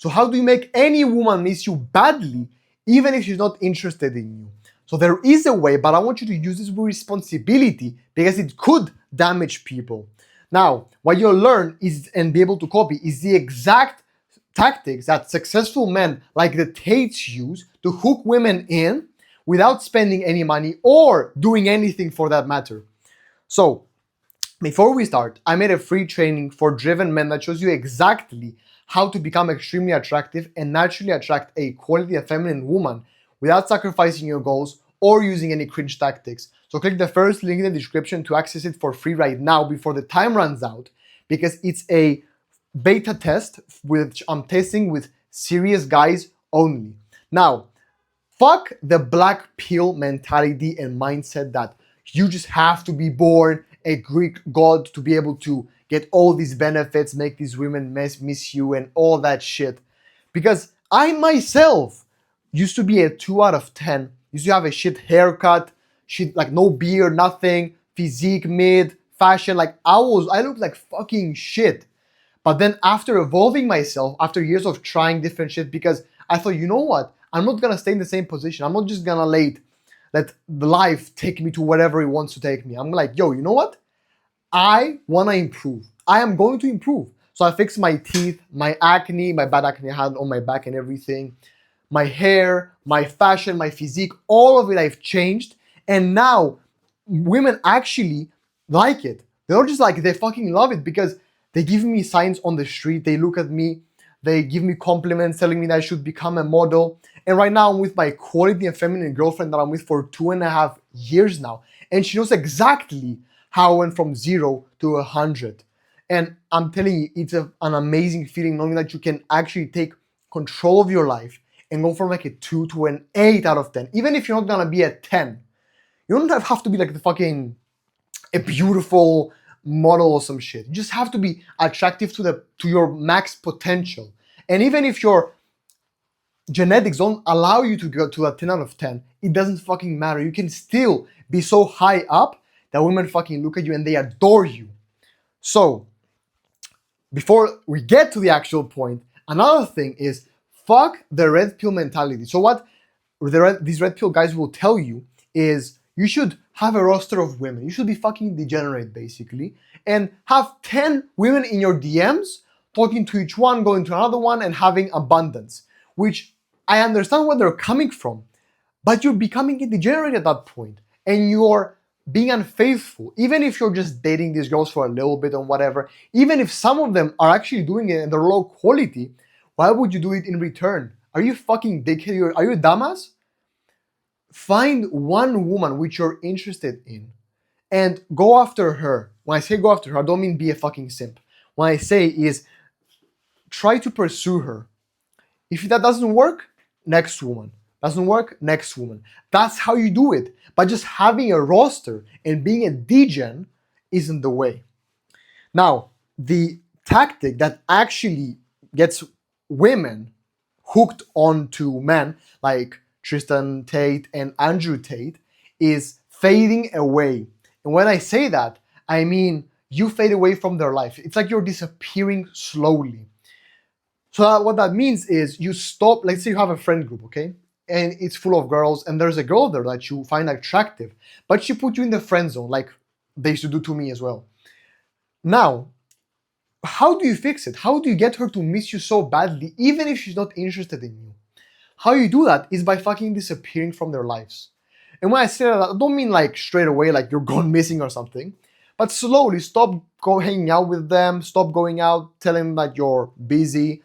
So how do you make any woman miss you badly, even if she's not interested in you? So there is a way, but I want you to use this with responsibility because it could damage people. Now, what you'll learn is and be able to copy is the exact tactics that successful men like the Tates use to hook women in without spending any money or doing anything for that matter. So, before we start, I made a free training for driven men that shows you exactly how to become extremely attractive and naturally attract a quality and feminine woman without sacrificing your goals or using any cringe tactics. So click the first link in the description to access it for free right now before the time runs out, because it's a beta test which I'm testing with serious guys only. Now, fuck the black pill mentality and mindset that you just have to be born a Greek god to be able to get all these benefits, make these women miss you and all that shit. Because I myself used to be a 2 out of 10, used to have a shit haircut, shit like no beard, nothing, physique mid, fashion, like I looked like fucking shit. But then after evolving myself, after years of trying different shit, because I thought, you know what? I'm not gonna stay in the same position. I'm not just gonna let the life take me to whatever it wants to take me. I'm like, yo, you know what? I wanna improve. I am going to improve. So I fixed my teeth, my acne, my bad acne I had on my back and everything, my hair, my fashion, my physique, all of it I've changed. And now women actually like it. They're not just like, they fucking love it because they give me signs on the street, they look at me, they give me compliments telling me that I should become a model. And right now I'm with my quality and feminine girlfriend that I'm with for 2.5 years now. And she knows exactly how I went from 0 to 100. And I'm telling you, it's an amazing feeling knowing that you can actually take control of your life and go from like a 2 to an 8 out of 10. Even if you're not gonna be a 10. You don't have to be like a beautiful model or some shit. You just have to be attractive to your max potential. And even if your genetics don't allow you to go to a 10 out of 10, it doesn't fucking matter. You can still be so high up that women fucking look at you and they adore you. So, before we get to the actual point, another thing is fuck the red pill mentality. So what these red pill guys will tell you is you should have a roster of women. You should be fucking degenerate basically and have 10 women in your DMs, talking to each one, going to another one and having abundance, which I understand where they're coming from, but you're becoming a degenerate at that point and you're being unfaithful. Even if you're just dating these girls for a little bit or whatever, even if some of them are actually doing it and they're low quality, why would you do it in return? Are you fucking dickhead? Are you a dumbass? Find one woman which you're interested in and go after her. When I say go after her, I don't mean be a fucking simp. What I say is try to pursue her. If that doesn't work, next woman. Doesn't work, next woman. That's how you do it. But just having a roster and being a degen isn't the way. Now, the tactic that actually gets women hooked onto men like Tristan Tate and Andrew Tate is fading away. And when I say that, I mean you fade away from their life. It's like you're disappearing slowly. So what that means is you stop, let's say you have a friend group, okay? And it's full of girls and there's a girl there that you find attractive, but she put you in the friend zone like they used to do to me as well. Now, how do you fix it? How do you get her to miss you so badly even if she's not interested in you? How you do that is by fucking disappearing from their lives. And when I say that, I don't mean like straight away, like you're gone missing or something, but slowly stop hanging out with them, stop going out, telling them that you're busy.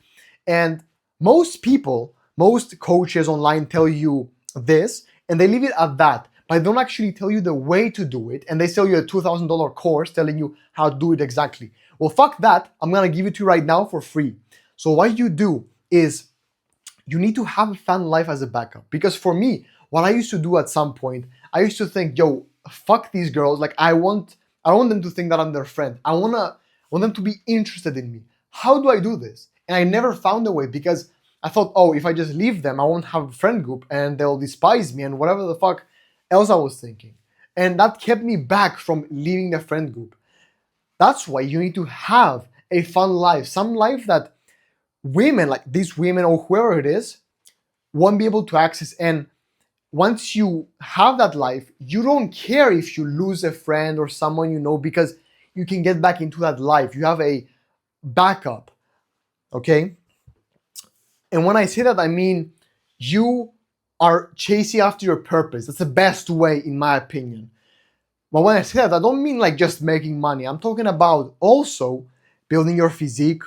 And most people, most coaches online tell you this, and they leave it at that, but they don't actually tell you the way to do it, and they sell you a $2,000 course telling you how to do it exactly. Well, fuck that, I'm gonna give it to you right now for free. So what you do is, you need to have a fan life as a backup. Because for me, what I used to do at some point, I used to think, yo, fuck these girls. Like I want them to think that I'm their friend. I want them to be interested in me. How do I do this? And I never found a way because I thought, oh, if I just leave them, I won't have a friend group and they'll despise me and whatever the fuck else I was thinking. And that kept me back from leaving the friend group. That's why you need to have a fun life, some life that women, like these women or whoever it is, won't be able to access. And once you have that life, you don't care if you lose a friend or someone you know, because you can get back into that life. You have a backup, okay? And when I say that, I mean you are chasing after your purpose. That's the best way, in my opinion. But when I say that, I don't mean like just making money. I'm talking about also building your physique,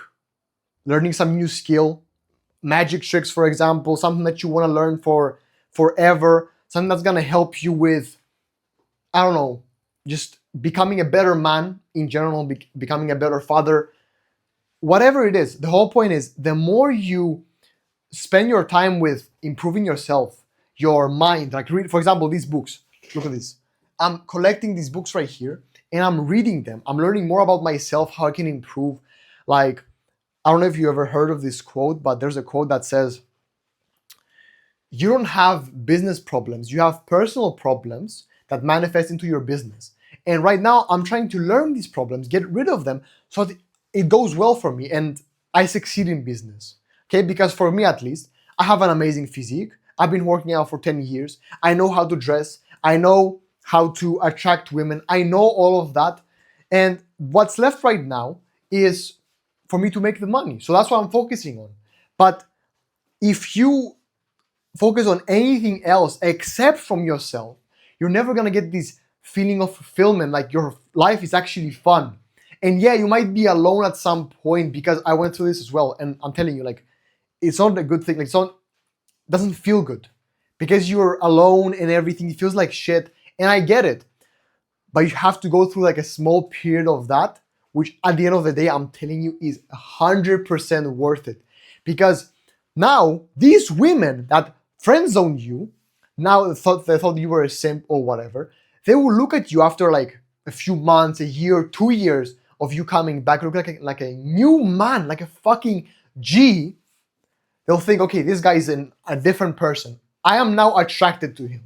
learning some new skill, magic tricks, for example, something that you want to learn for forever, something that's gonna help you with, I don't know, just becoming a better man in general, becoming a better father, whatever it is. The whole point is the more you spend your time with improving yourself, your mind, like read, for example, these books. Look at this. I'm collecting these books right here and I'm reading them. I'm learning more about myself, how I can improve. Like, I don't know if you ever heard of this quote, but there's a quote that says, you don't have business problems, you have personal problems that manifest into your business. And right now, I'm trying to learn these problems, get rid of them, so that it goes well for me and I succeed in business. Okay, because for me at least, I have an amazing physique. I've been working out for 10 years. I know how to dress. I know how to attract women. I know all of that. And what's left right now is for me to make the money. So that's what I'm focusing on. But if you focus on anything else except from yourself, you're never gonna get this feeling of fulfillment, like your life is actually fun. And yeah, you might be alone at some point, because I went through this as well. And I'm telling you, like, it's not a good thing. Like, doesn't feel good because you're alone and everything. It feels like shit. And I get it. But you have to go through like a small period of that, which at the end of the day, I'm telling you, is 100% worth it. Because now these women that friend zoned you, now they thought you were a simp or whatever, they will look at you after like a few months, a year, 2 years of you coming back, look like a new man, like a fucking G. They'll think, okay, this guy is a different person. I am now attracted to him.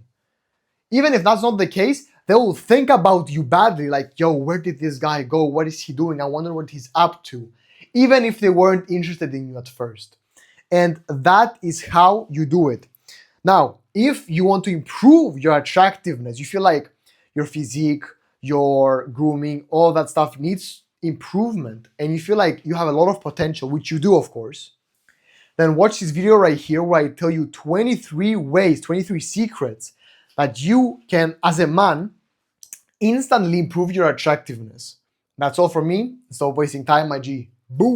Even if that's not the case, they will think about you badly, like, yo, where did this guy go? What is he doing? I wonder what he's up to. Even if they weren't interested in you at first. And that is how you do it. Now, if you want to improve your attractiveness, you feel like your physique, your grooming, all that stuff needs improvement, and you feel like you have a lot of potential, which you do, of course, then watch this video right here where I tell you 23 ways, 23 secrets that you can, as a man, instantly improve your attractiveness. That's all for me. Stop wasting time, my G. Boom.